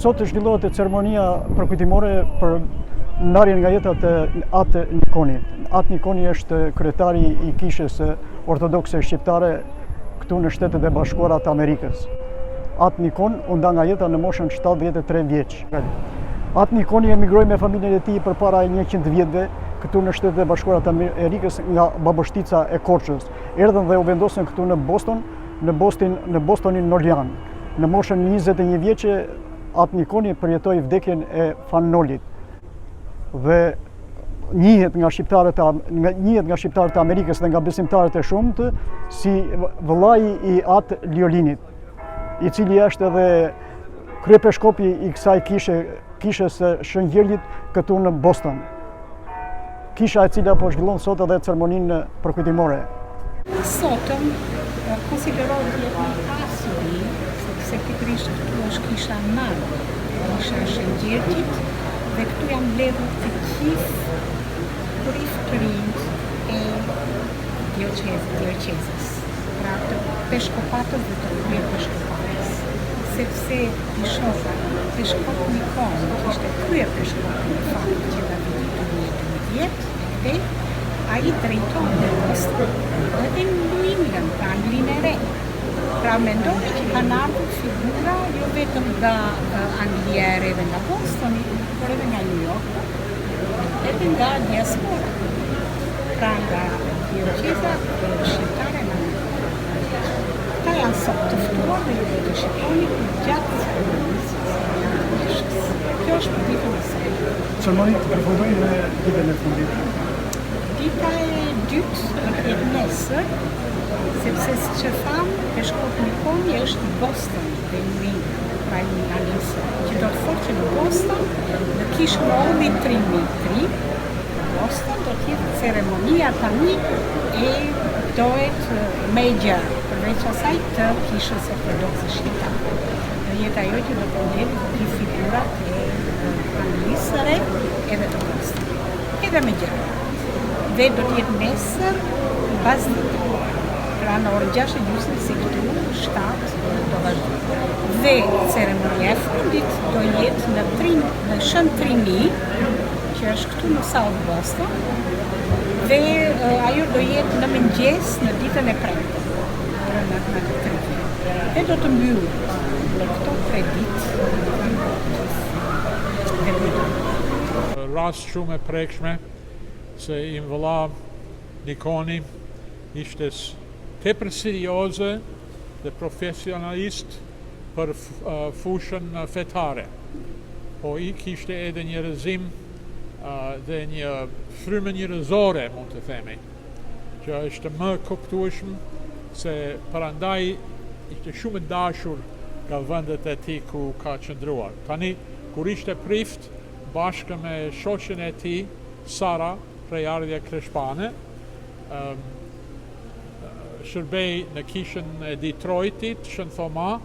Sot zhvillohet ceremonia përkujtimore për ndarjen nga jeta të Atë Nikonit. Atë Nikoni është kryetari i Kishës Orthodhokse shqiptare këtu në Shtetet e Bashkuara të Amerikës. Atë Nikon u nda nga jeta në moshën 73 vjeç. Atë Nikoni emigroi me familjen e tij përpara 100 vjetëve këtu në Shtetet e Bashkuara të Amerikës nga babashtica e Korçës. Erdhën dhe u vendosën këtu në Boston, në Bostonin Nolian. Në moshën 21 vjeçe Atë Nikoni përjetoi vdekjen e Nolit dhe njihet nga shqiptarët e Amerikës dhe nga besimtarët e shumtë si vëllai i Atë Liolinit, i cili është edhe kryepeshkopi i kësaj kishës Shenjtë këtu në Boston. Kisha e cila po zhvillon sot edhe ceremoninë përkujtimore. Sotëm konsiderohet një pasuri, sepse pikërisht këtu është kisha madhe, kisha e Shenjtët, dhe këtu janë mbledhur të gjithë prifërinjt e dioqezës, pra të peshkopatës dhe të kryepeshkopatës, sepse pishofa peshkop Nikon, që ishte kryepeshkop në fakt që nga viti 2010, ai drejton dhe Boston dhe New England, pra Anglinë e Re. Pra mendoj që kanë ardhur figura jo vetëm nga Anglia e Re dhe nga Bostoni, por edhe nga New York, edhe nga diaspora. Pra nga dioqeza shqiptare në Amerikë. Këta janë sot të ftuar dhe ju do të shikoni gjatë ceremonisë. Kjo është për ditën e sotme. Ceremonitë përfundojnë me ditën e fundit. Dita e dytë është jetë nesër, sepse si që thamë, peshkop Nikoni është i Boston dhe New England, pra i Alisë, që do të thotë që në Boston, në Kishën Orthodhokse, në Boston do të jetë ceremonia tani e dohet me gjatë, përveç asaj të Kishës Orthodhokse shqiptare. Do jetë ajo që do të ndjetë të figurat e Anglisë re edhe të Boston, edhe me gjatë. Dhe do të jetë nesër bazditë. Pra në orën 6:30 si këtu, 7 do vazhdoj. Dhe ceremonia e fundit do jetë në Shën Trinisë, që është këtu në South Boston, dhe ajo do jetë në mëngjes në ditën e premte, në të tretën. Dhe do të mbyllet në këto 3 ditë. Rast shumë e prekshme se im vëlla Nikoni ishte tepër serioze dhe profesionalist për fushën fetare. Po i kishte edhe një rrezim dhe një frymë njerëzore, mund të themi, që është më kuptueshëm se parandaj ishte shumë i dashur nga vendet e tij ku ka qëndruar. Tani, kur ishte prift, bashkë me shoqen e tij, Sara, prej ardhje kreshpane, shërbej në kishën e Detroitit, Shën Thoma,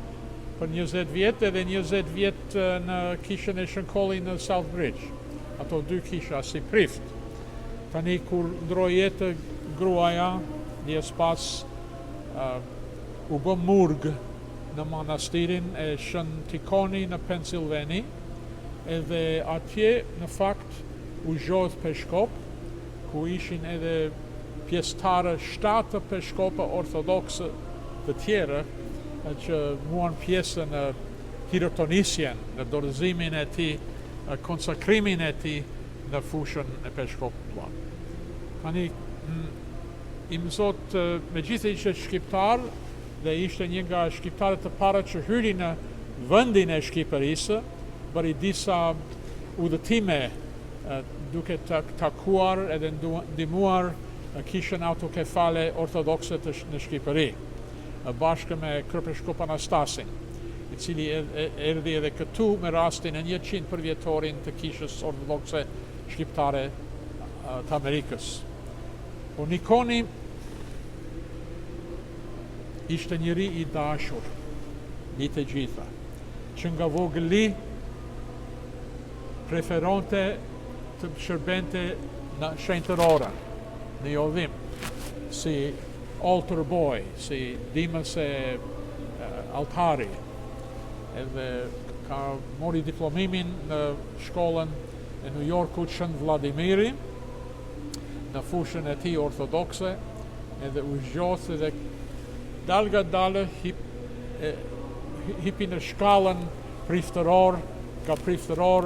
për 20 vjetë edhe 20 vjetë në kishën e Shënkolli në Southbridge. Ato 2 kisha si prift. Tani kur ndroi jetë gruaja, dies pas u bë murg në manastirin e Shën Tikoni në Pennsylvania, edhe atje në fakt u zgjodh peshkop, ku ishin edhe pjesëtarë 7 peshkopë orthodokse të tjerë që muan pjesë në hirtonisjen, në dorëzimin e tij, konsakrimin e tij në fushën e peshkopëve. Tani i mësot megjithëse ishte shqiptar dhe ishte një nga shqiptarët të parë që hyri në vendin e Shqipërisë, bëri disa udhëtime duke takuar edhe ndihmuar Kishën Autokefale Orthodokse në Shqipëri, bashkë me kryepeshkop Anastasin, i cili erdhi edhe këtu me rastin e 100 vjetorin të Kishës Orthodokse shqiptare të Amerikës. Po Nikoni ishte njëri i dashur, mbi të gjitha, që nga vogëli preferonte të shërbente në shenjtërore, në jodhim, si altar boy, si dimës e altari, edhe ka mori diplomimin në shkollën e New Yorkut Shën Vladimiri, në fushën e tij ortodokse, edhe u zgjosi dhe dalga dalë hipi në shkallën priftëror, ka priftëror,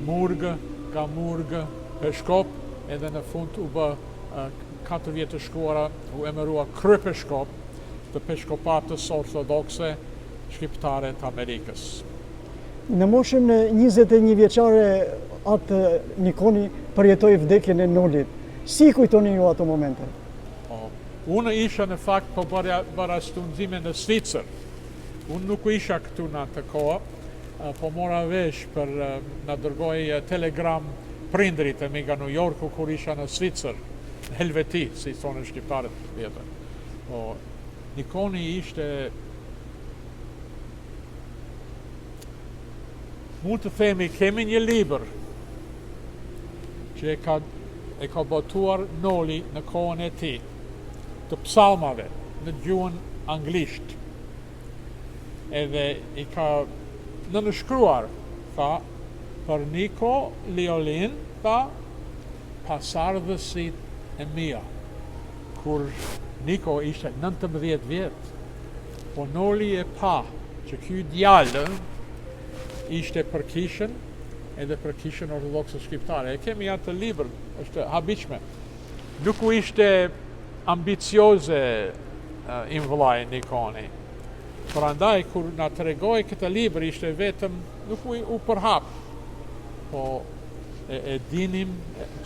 murgë, ka murgë, peshkop, edhe në fund u bë 4 vjet të shkuara u emërua kryepeshkop të peshkopatës ortodokse shqiptare të Amerikës. Në moshën 21 vjeçare atë Nikoni përjetoi vdekjen e Nolit. Si kujtoni ju ato momente? Unë isha në fakt po bëra studime në Zvicër. Unë nuk isha këtu në atë kohë, po mora vesh për na dërgoj telegram prindrit e mi nga New Yorku kur isha në Zvicër, në Helveti, si thonë shqiptarët vjetër. Nikoni ishte, mund të themi, kemi një libër që e ka botuar Noli në kohën e tij, të psalmave në gjuhën anglisht. Edhe i ka nënshkruar, tha, për Niko Liolin, tha, pasardhësit e mia. Kur Niko ishte 19 vjet, po Noli e pa që ky djalë ishte për Kishën, edhe për Kishën Orthodhokse shqiptare. E kemi atë libër, është habitshme. Nuk u ishte ambicioze vllai Nikoni. Prandaj kur na tregoi këtë libër ishte vetëm nuk u përhap. Po e dinim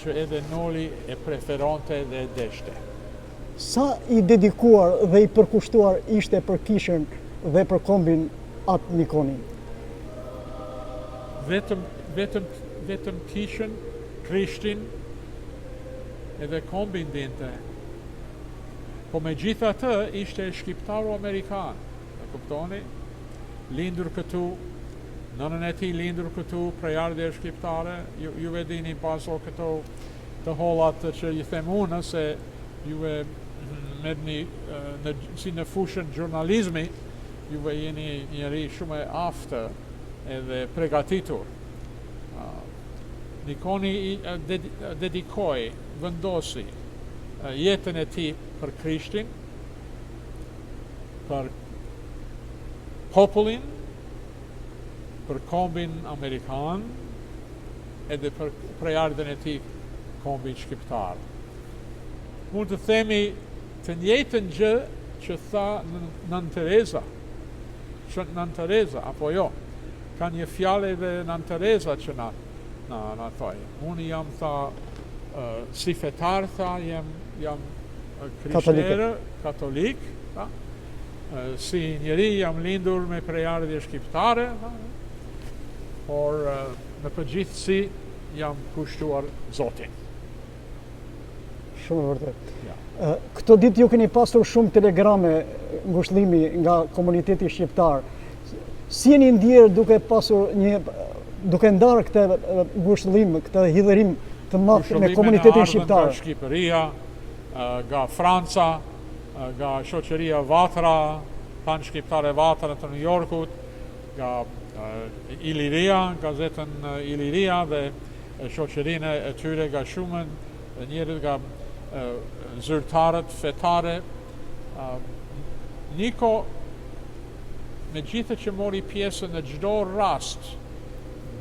që edhe Noli e preferonte dhe e deshte. Sa i dedikuar dhe i përkushtuar ishte për Kishën dhe për kombin atë Nikoni? Vetëm Kishën, Krishtin edhe kombin dinte. Po me gjitha të ishte shqiptaru Amerikan, e kuptoni? Lindur këtu, nënën e tij lindur këtu, prejardhje shqiptare, ju e dini paso këto të hollat që i them unë, se ju e merrni si në fushën gjurnalizmi, ju e jeni njëri shumë e aftë edhe pregatitur. Nikoni dedikoi, vendosi jetën e tij për Krishtin, për popullin, për kombin Amerikan, edhe për prejardhjen e tij kombin shqiptar. Mund të themi të njëjtën gjë që tha Nën Tereza. Nën Tereza, apo jo? Ka një fjalë edhe Nën Tereza që na thoi. Unë jam, tha, si fetar, tha, jam krishterë, katolik, tha. Si njeri jam lindur me prejardhje shqiptare, tha, por në përgjithësi jam kushtuar Zotin. Shumë vërtet. Ja. Këto ditë ju keni pasur shumë telegrame ngushëllimi nga komuniteti shqiptar. Si jeni ndjerë duke ndarë këtë ngushëllim, këtë hidhërim të madh me komunitetin shqiptar? Nga Shqipëria, nga Franca, nga shoqëria Vatra, pan shqiptare Vatra të New Yorkut, nga Iliria, gazetën Iliria dhe shoqërinë e tyre nga shumën, njerëz nga zyrtarët fetare. Niko, me gjithë që mori pjesë në çdo rast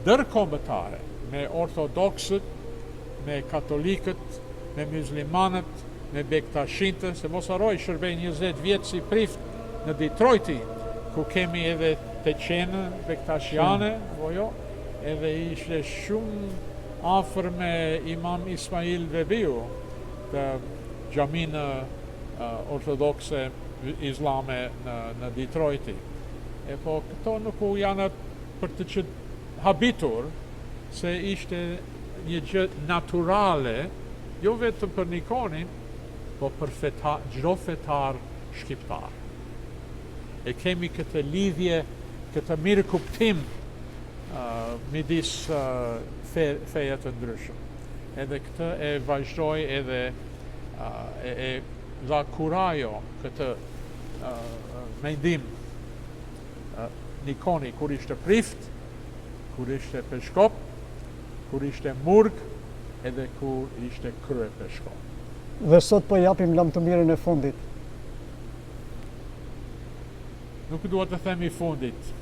ndërkombëtare, me ortodoksët, me katolikët, me muslimanët, me bektashintë, se mos harroj shërbej 20 vjet si prift në Detroiti, ku kemi edhe të qenë bektashiane, jo, edhe ishte shumë afër me Imam Ismail Vebiu, të xhaminë ortodokse islame në Detroiti. E po këto nuk u janë për të që habitur, se ishte një gjë naturale, jo vetëm për Nikonin, po për çdo fetar shqiptar. E kemi këtë lidhje, këtë mirë kuptim midis feje të ndryshëm. Edhe këtë e vazhdoi edhe e dha kurajo këtë mendim Nikoni, kur ishte prift, kur ishte peshkop, kur ishte murg, edhe kur ishte krye peshkop. Dhe sot po japim lam të mirën e fundit. Nuk duhet të themi fundit,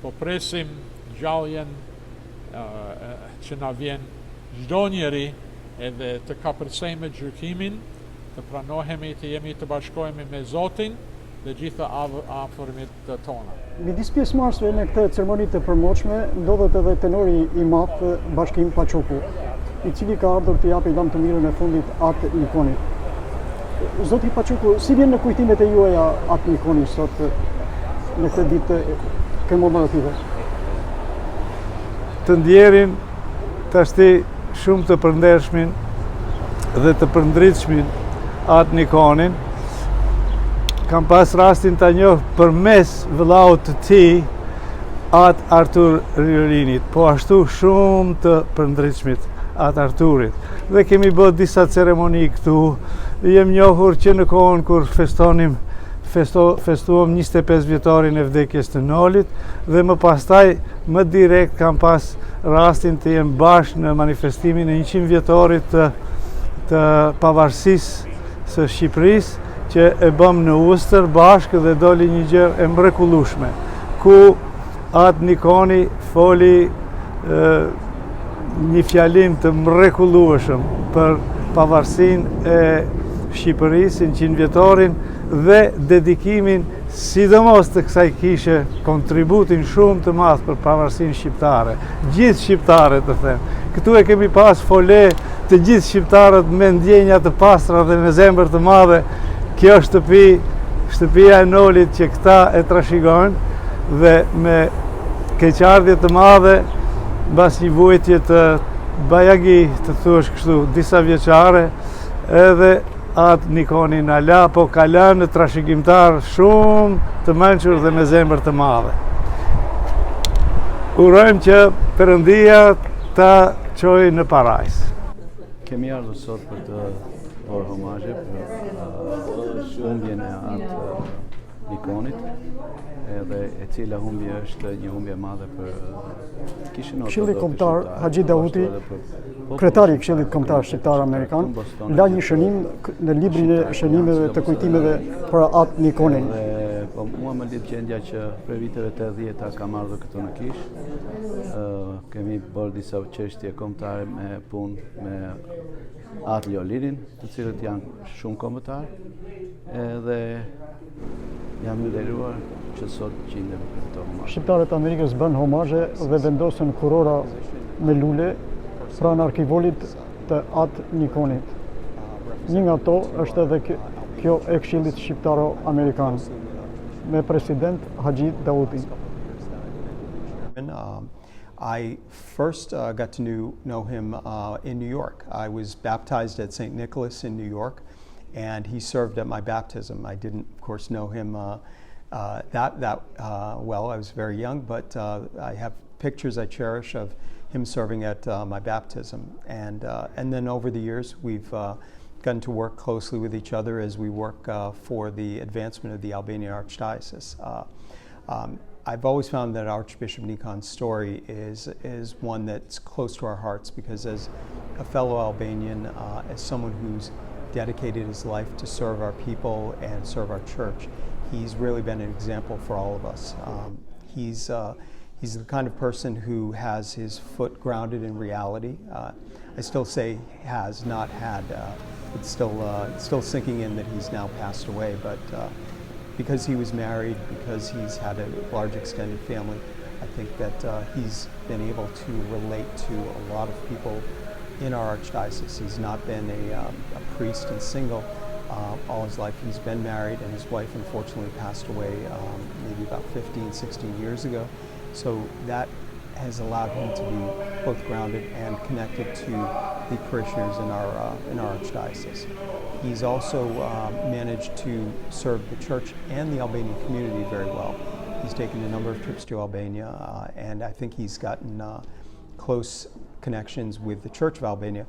po presim gjalljen që na vjen çdo njeri, edhe të kapërcejmë gjykimin, të pranohemi të jemi të bashkohemi me Zotin dhe gjitha afërmit tona. Midis pjesëmarrësve në këtë ceremoni të përmoçme ndodhet edhe tenori i madh Bashkim Paçuku, i cili ka ardhur të japë lam të mirën e fundit atë Nikonit. Zoti Paçuku, si vjen në kujtimet e juaja atë Nikoni sot në këtë ditë komemorative? Të ndjerin tashti shumë të përndershmin dhe të përndritshmin atë Nikonin. Kam pas rastin të njoh përmes vëllaut të tij atë Artur Riolinit, po ashtu shumë të përndritshmit atë Arturit. Dhe kemi bërë disa ceremoni këtu. Jem njohur që në kohën kur festuam 25 vjetorin e vdekjes të Nolit, dhe më pastaj më direkt kam pas rastin të jem bashkë në manifestimin e 100 vjetorit të pavarësisë së Shqipërisë, që e bëm në Ustër bashkë dhe doli një gjë e mrekullueshme, ku atë Nikoni foli një fjalim të mrekullueshëm për pavarësinë e Shqipërisë, 100 vjetorin dhe dedikimin sidomos të kësaj kishe, kontributin shumë të madh për pavarësinë shqiptare. Gjithë shqiptarët të them. Këtu e kemi pas fole të gjithë shqiptarët me ndjenja të pastra dhe me zemër të madhe. Kjo shtëpia e Nolit që këta e trashëgojnë dhe me keqardhje të madhe mbas një vuajtje të bajagi, të thuash kështu, disa vjeçare, edhe atë Nikoni na la, po ka lënë trashëgimtar shumë të mençur dhe me zemër të madhe. Urojmë që Perëndia ta çojë në parajs. Kemi ardhur sot për të bërë homazhe për humbjen e atë Nikonit, edhe e cila humbje është një humbje e madhe për Kishën Orthodhokse. Këshilli Kombëtar Haxhi Dauti, kryetari i Këshillit Kombëtar Shqiptar Amerikan, la një shënim në librin e shënimeve të kujtimeve për atë Nikonin. Dhe po mua më lidh gjendja që për viteve të 80-ta kam ardhur këtu në Kishë. Kemi bërë disa çështje kombëtare me punë me atë Lolirin, të cilët janë shumë kombëtar, edhe jam i nderuar që sot qindem për këto homazhe. Shqiptarët e Amerikës bën homazhe dhe vendosën kurora me lule pranë arkivolit të atë Nikonit. Një nga to është edhe kjo e Këshillit Shqiptaro-Amerikan me president Haxhi Dauti. I first got to know him in New York. I was baptized at St. Nicholas in New York, and he served at my baptism. I didn't, of course, know him that well. I was very young, but I have pictures I cherish of him serving at my baptism. And then over the years, we've gotten to work closely with each other as we work for the advancement of the Albanian Archdiocese. I've always found that Archbishop Nikon's story is one that's close to our hearts, because as a fellow Albanian, as someone who's dedicated his life to serve our people and serve our church, he's really been an example for all of us. He's the kind of person who has his foot grounded in reality. I still say has, not had. It's still sinking in that he's now passed away, but because he was married, because he's had a large extended family, I think that he's been able to relate to a lot of people in our archdiocese. He's not been a priest and single all his life. He's been married, and his wife unfortunately passed away maybe about 15, 16 years ago. So that has allowed him to be both grounded and connected to the parishioners in our archdiocese. He's also managed to serve the church and the Albanian community very well. He's taken a number of trips to Albania, and I think he's gotten close connections with the Church of Albania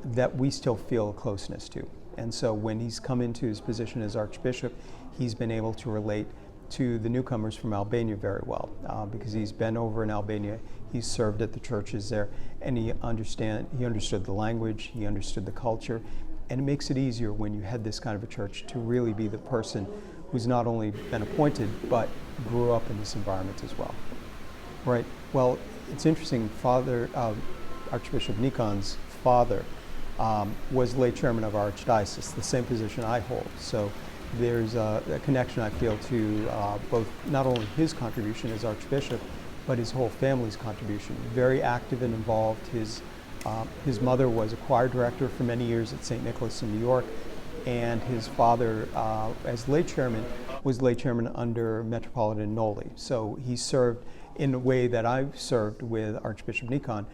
that we still feel a closeness to. And so when he's come into his position as Archbishop, he's been able to relate to the newcomers from Albania very well because he's been over in Albania, he's served at the churches there, and he understood the language, he understood the culture, and it makes it easier when you head this kind of a church to really be the person who's not only been appointed but grew up in this environment as well. Right. Well, it's interesting. Archbishop Nikon's father was lay chairman of our archdiocese, the same position I hold. So there's a connection, I feel, to both not only his contribution as archbishop, but his whole family's contribution. Very active and involved. His mother was a choir director for many years at St. Nicholas in New York, and his father, as lay chairman, was lay chairman under Metropolitan Nolit. So he served in a way that I've served with Archbishop Nikon.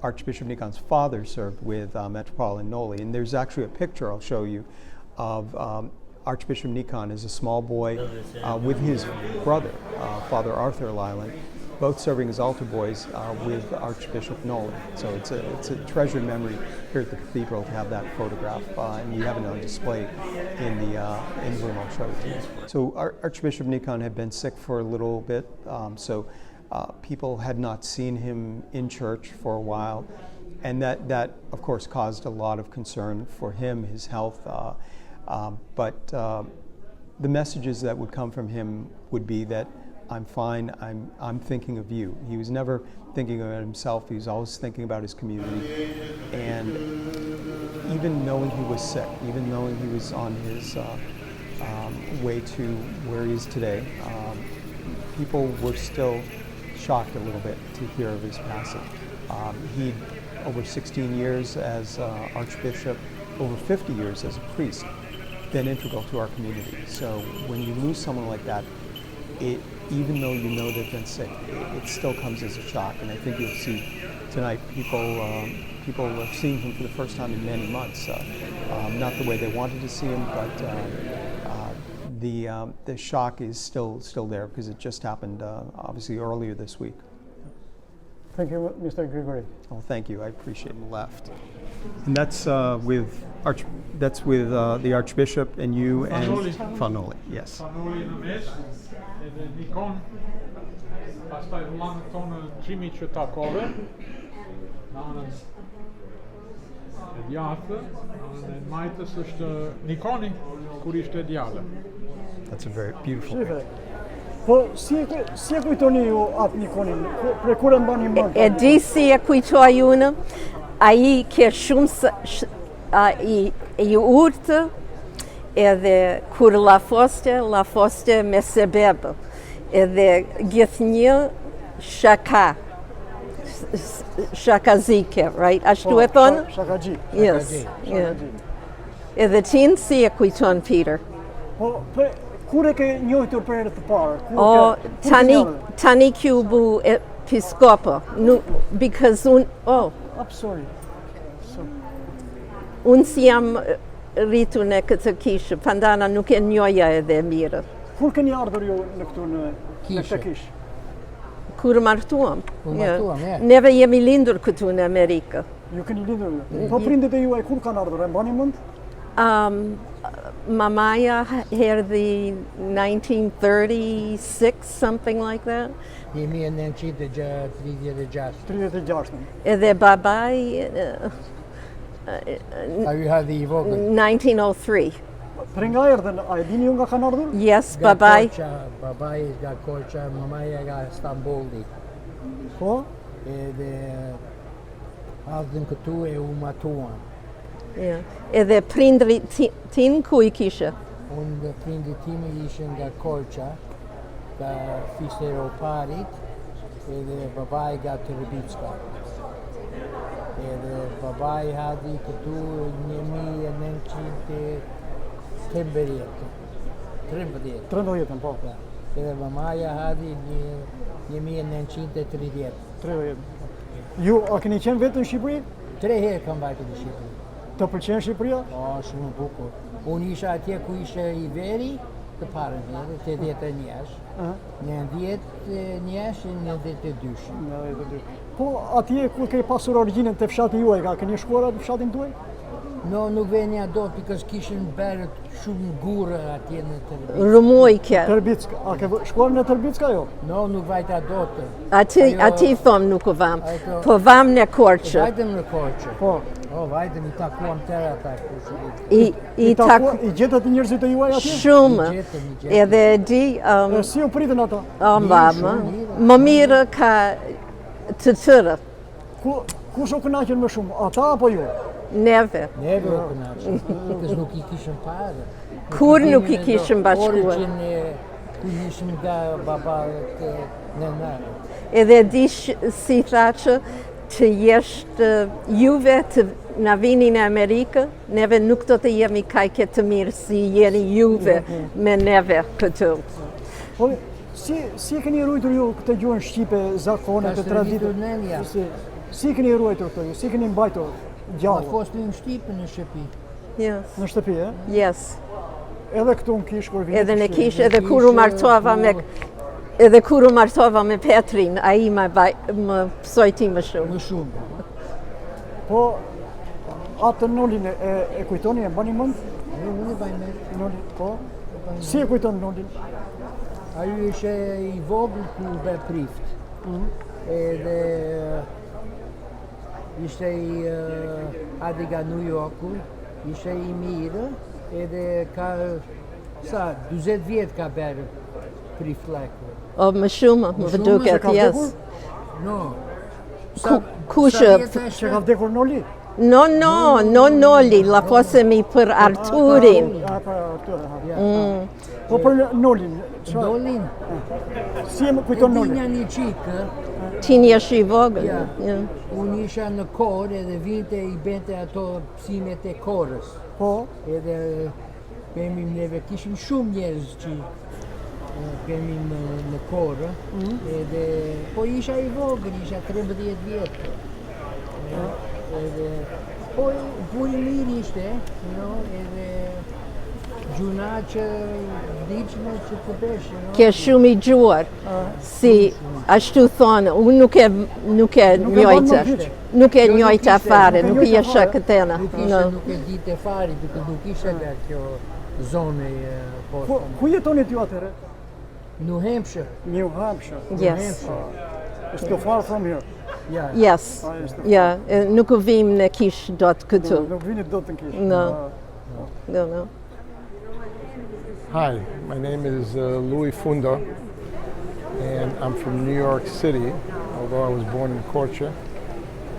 Archbishop Nikon's father served with Metropolitan Nolit, and there's actually a picture I'll show you of Archbishop Nikon as a small boy with his brother, Father Arthur Lyland, both serving as altar boys with Archbishop Nolit. So it's a treasured memory here at the cathedral to have that photograph, and we have it on display in the room I'll show it to you. So Archbishop Nikon had been sick for a little bit, so people had not seen him in church for a while, and that of course caused a lot of concern for him, his health, but the messages that would come from him would be that I'm fine, I'm thinking of you. He was never thinking about himself, he was always thinking about his community, and even knowing he was sick, even knowing he was on his way to where he is today, people were still shocked a little bit to hear of his passing. He'd over 16 years as Archbishop, over 50 years as a priest, been integral to our community. So when you lose someone like that, even though you know they've been sick, it still comes as a shock. And I think you'll see tonight people are seeing him for the first time in many months. Not the way they wanted to see him, but the shock is still there because it just happened obviously earlier this week. Thank you, Mr. Gregory. Oh, thank you. I appreciate it. Left, and that's with the Archbishop and you and Nolit. Yes. Nolit në mes, edhe Nikon, pastaj vëllain tonë Trimi që takove, në anën e djathtë, në anën e majtës është Nikoni kur ishte djalë. That's a very beautiful picture. Po si e kujtoni ju atë Nikonin? Për kur e mbani mend? E di si e kujtoj unë, ai ke shumë i urtë, edhe kur la foste me sebebë, edhe gjithnjë shakazike, right? Ashtu e thonë? Shakaxhi. Yes. Edhe tin si e kujton Peter? Po kur e ke njohur për herë të parë? Tani kju bu episkopo, because I'm sorry. Unë si jam rritur në këtë kishë, pandana nuk e njoja edhe mirë. Kur keni ardhur ju në këtu në këtë kishë? Kur martuam. Neve jemi lindur këtu në Amerikë. Ju keni lindur? Po prindit e juaj kur kanë ardhur? E mbani mend? Mamaja erdhi 1936, something like that. 1936. Edhe babai Ju hadhi i vogël. 1903. Për nga erdhen, a e dini ju nga kanë ardhur? Yes, babai. Babai nga Korça, mamaja nga Stambolli. Po? Edhe ardhën këtu e u matuan. Edhe prindri tin ku i kishe? Unë prindri timi ishin nga Korça, nga Fiseroparit, edhe babai nga Trbicka. Edhe babai hadhi këtu 13, po. Edhe mamaja hadhi 1930. Ju a keni qenë vetë në Shqipëri? 3 herë kam vajtur në Shqipëri. Të pëlqen Shqipëria? Shumë bukur. Unë isha atje ku ishte i veri të parën herë, 80 njesh. 90 njesh e 92. Po atje ku ke pasur origjinën te fshati juaj, keni shkuar në fshatin tuaj? No, nuk venja dot, because kishin berët shumë gurë atje në Tërbicë. Rumujke. Tërbicka. A ke shkuar në Tërbicka jo? No, nuk vajta dot. Ati thom nuk u vam. Po vam në Korçë. Vajtëm në Korçë. Po. O, vajtëm, I takuam tërë ata kushë. I gjetët njerëzit e juaj atje? Shumë. Edhe di... Si u pritën ata? Më mirë ka të tërë. Kush u kënaqën më shumë? Ata apo ju? Neve. Neve u kënaqën. Kësë nuk I kishën parë. Kur nuk I kishën bashkuar. Ku ishëm nga babarët në nërë. Edhe di si thraqë që jeshtë juve të na vini në Amerikë, neve nuk do të jemi kajke të mirë si jeni juve me neve këtu. Po, si keni ruajtur ju këtë gjuhën shqipe, zakonet e traditët? Si keni ruajtur këto ju? Si keni mbajtur gjallë? Ma fostin në Shqipe në shtëpi. Yes. Në shtëpi, e? Yes. Edhe këtu në Kishë kur vini? Edhe në Kishë, edhe kur u martova me Petrin, a I më pësojti më shumë. Më shumë. Po, atë Nolin e kujtoni, e bani mund? Unë e baj me. Nolin, po? Si e kujton Nolin? Ajo ishe I vogël ku be prift. Edhe ishte adi nga New Yorku, ishte I mirë, edhe ka, 20 vjetë ka berë prift leku. O, më shumë, më vëduket, yes. No. Kushë? Që ka vdekur Noli? No, Noli, la fosemi për Arturin. Për Arturin, Po për Nolin? Nolin? Si e më kujton Nolin? E dinja një qikë. Ti një shi vogël. Unë isha në korë edhe vinte I bente ato psimet e korës. Po? Edhe kemi neve, kishim shumë njerëz që kemi në korë. Edhe, po isha I vogël, isha 13 vjetë. Edhe, po I mirë ishte, edhe gjuna që vdiqme që të beshe. Ke shumë I gjuar, si ashtu thonë, unë nuk e njojtë. Nuk e njojtë afare, nuk I esha këtena. Nuk e ditë fare, nuk ishe nga kjo zone posta. Ku jetonit ju atëre? New Hampshire. New Hampshire? Yes. It's too far from here? Yes. Nuk u vim në Kishë do të këtu. Nuk vinit do të në Kishë? No. Hi, my name is Louis Fundo, and I'm from New York City, although I was born in Korçë.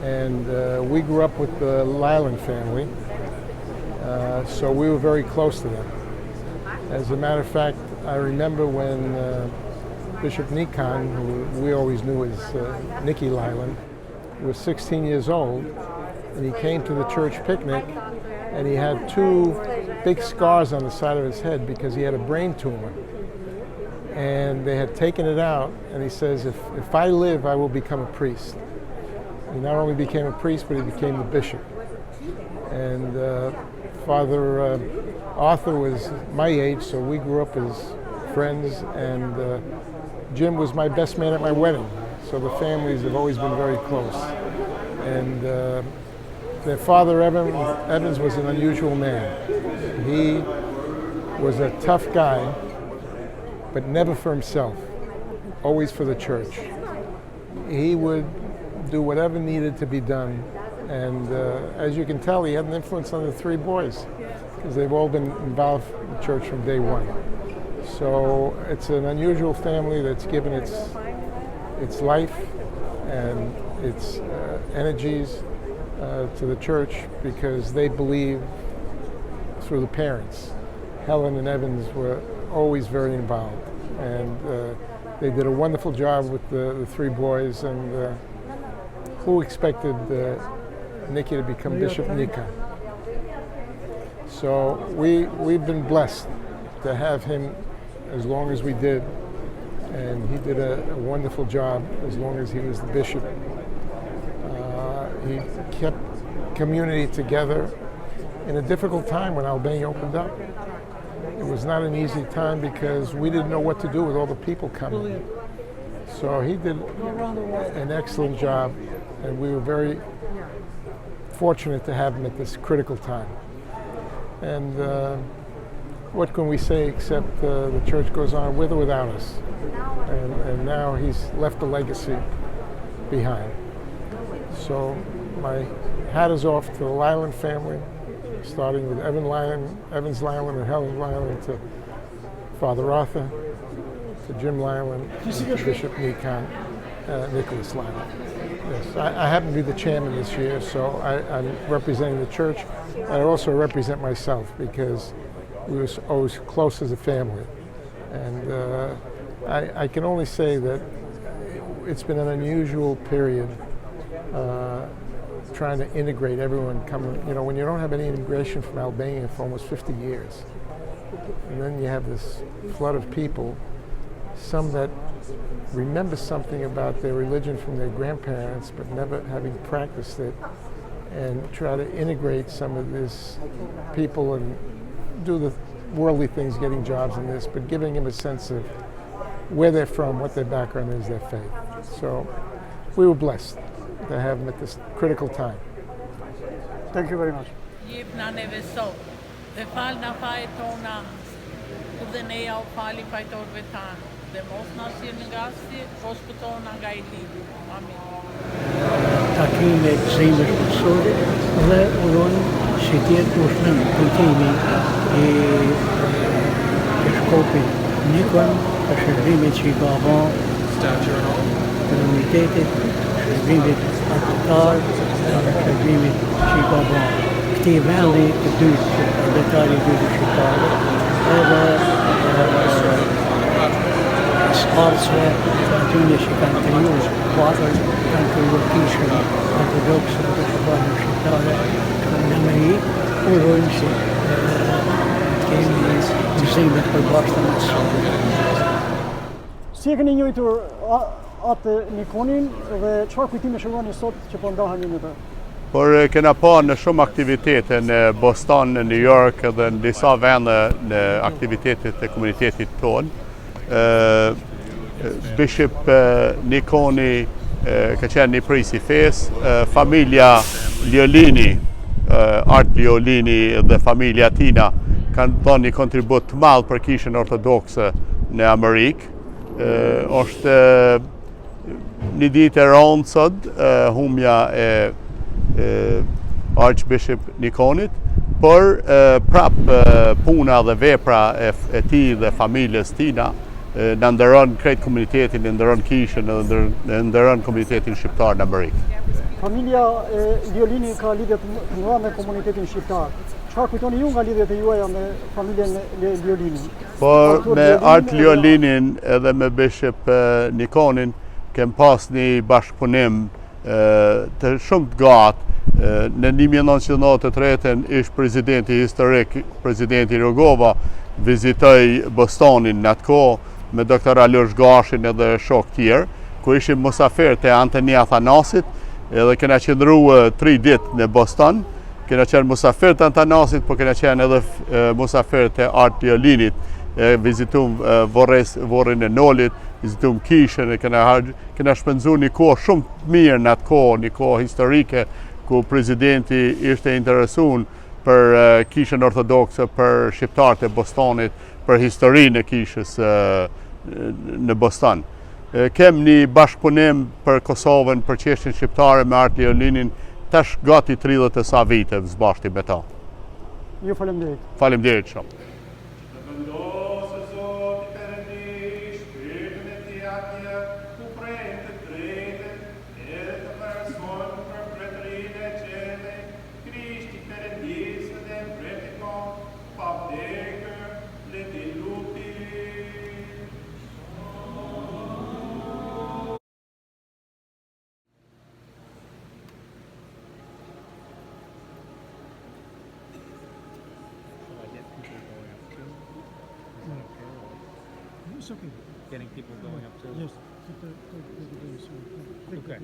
And we grew up with the Lyland family, so we were very close to them. As a matter of fact, I remember when Bishop Nikan, who we always knew as Nicky Lyland, was 16 years old, and he came to the church picnic, and he had 2 big scars on the side of his head because he had a brain tumor. And they had taken it out, and he says, if I live, I will become a priest. He not only became a priest, but he became the bishop. And Father Arthur was my age, so we grew up as friends, and Jim was my best man at my wedding. So the families have always been very close. And their father, Evans, was an unusual man. He was a tough guy, but never for himself, always for the church. He would do whatever needed to be done. And as you can tell, he had an influence on the 3 boys, because they've all been involved in the church from day one. So it's an unusual family that's given its life and its energies to the church because they believe through the parents. Helen and Evans were always very involved, and they did a wonderful job with the 3 boys. And who expected Nicky to become Bishop Nika? So we've been blessed to have him as long as we did, and he did a wonderful job as long as he was the bishop. He kept community together in a difficult time when Albania opened up. It was not an easy time because we didn't know what to do with all the people coming. So he did an excellent job, and we were very fortunate to have him at this critical time. And what can we say except the church goes on with or without us. And now he's left a legacy behind. So my hat is off to the Lyland family, starting with Evans Lyland and Helen Lyland, to Father Arthur, to Jim Lyland, to Bishop Nicholas Lyland. Yes, I happen to be the chairman this year, so I'm representing the church. I also represent myself because we were always close as a family. And I can only say that it's been an unusual period trying to integrate everyone coming. You know, when you don't have any immigration from Albania for almost 50 years, and then you have this flood of people, some that remember something about their religion from their grandparents but never having practiced it, and try to integrate some of these people and do the worldly things, getting jobs in this, but giving them a sense of where they're from, what their background is, their faith. So we were blessed to have them at this critical time. Thank you very much. Takime të zemrës përësore dhe urojnë që tjetë ushtrëm kujtimi i shkopit Nikon për shërbimit që i ka bën komunitetit, shërbimit artëtar, shërbimit që i ka bën këtij vendi të dytë, qytetari i dytë shqiptare, edhe sfarcëve të atyre që kanë krijuar kuadër, kanë krijuar Kishën Orthodhokse të shqiptarëve shqiptare në Amerikë, urojmë që të kemi mësimet përbashkëta me sot. Si e keni njëjtur atë Nikonin dhe çfarë kujtime shëroni sot që po ndahemi në të? Por kena pa në shumë aktivitete në Boston, në New York dhe në disa vende në aktivitetet e komunitetit tonë. Bishop Nikoni ka qenë një pris i fesë, familja Liolini, Art Liolini dhe familja tina kanë dhënë një kontribut të madh për Kishën Orthodhokse në Amerikë. Është një ditë e rëndë sot, humja e Archbishop Nikonit, por prap puna dhe vepra e tij dhe familjes tina në ndëron krejt komunitetin, në ndëron Kishën, në ndëron komunitetin shqiptar në Amerikë. Familja e Liolini ka lidhje të mëdha me komunitetin shqiptar. Çfarë kujtoni ju nga lidhjet e juaja me familjen e Liolini? Por me Art Liolinin edhe me Bishop Nikonin kem pas një bashkëpunim të shumë të gatë. Në 1993 ish presidenti historik, presidenti Rogova, vizitoj Bostonin në atë kohë me Dr. Alosh Gashin edhe shok tjerë, ku ishim musafir të Antoni Athanasit, edhe kena qëndru 3 ditë në Boston, kena qenë musafir të Athanasit, po kena qenë edhe musafir të Art Liolinit, vizitum vorrin e Nolit, vizitum Kishën, kena shpenzu një kohë shumë të mirë në atë kohë, një kohë historike, ku presidenti ishte interesuar për Kishën Orthodhokse, për shqiptarët e Bostonit, për historinë e Kishës në Boston. Kem një bashkëpunim për Kosovën, për çështjen shqiptare me Art Liolinin, tash gati 30 e sa vite zbashti me ta. Ju faleminderit. Faleminderit shumë. It's okay. Getting people going up to... Yes. Okay.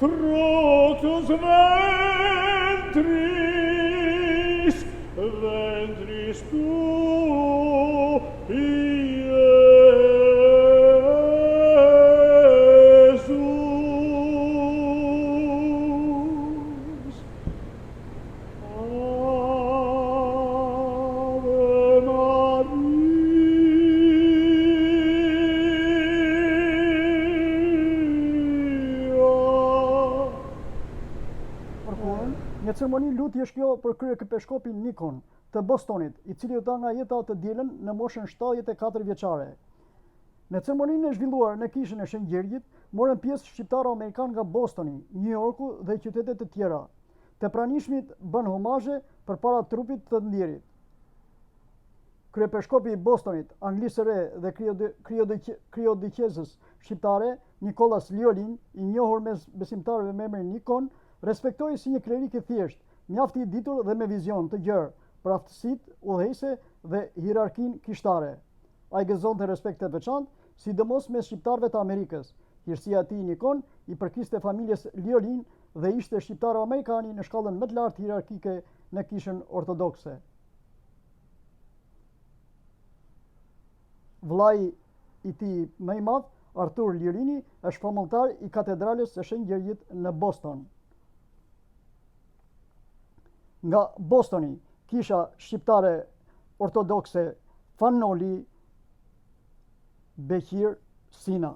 fructus ventris, ventris tui, Iesus. Një ceremoni lutje është kjo për kryeepiskopin Nikon të Bostonit, i cili u dha nga jeta të dielën në moshën 74 vjeçare. Në ceremoninë e zhvilluar në kishën e Shenjtë, morën pjesë shqiptarë amerikanë nga Bostoni, New Yorku dhe qytete të tjera. Të pranishmit bën homazhe përpara trupit të ndjerit. Kryeepiskopi i Bostonit, Anglisë së Re dhe kryeodikesës shqiptare, Nikolas Liolin, i njohur mes besimtarëve me emrin Nikon, respektoi si një klerik i thjesht, mjaft i ditur dhe me vizion të gjerë për aftësitë udhëheqëse dhe hierarkinë kishtare. Ai gëzonte respekt të veçantë, sidomos mes shqiptarëve të Amerikës. Hirësia e tij Nikon i përkiste familjes Liolin dhe ishte shqiptaro-amerikani në shkallën më të lartë hierarkike në Kishën Orthodhokse. Vllai i tij më i madh, Arthur Liolini, është famultar i katedrales së Shenjtë në Boston. Nga Bostoni, kisha shqiptare ortodokse Fan Noli Behir Sina.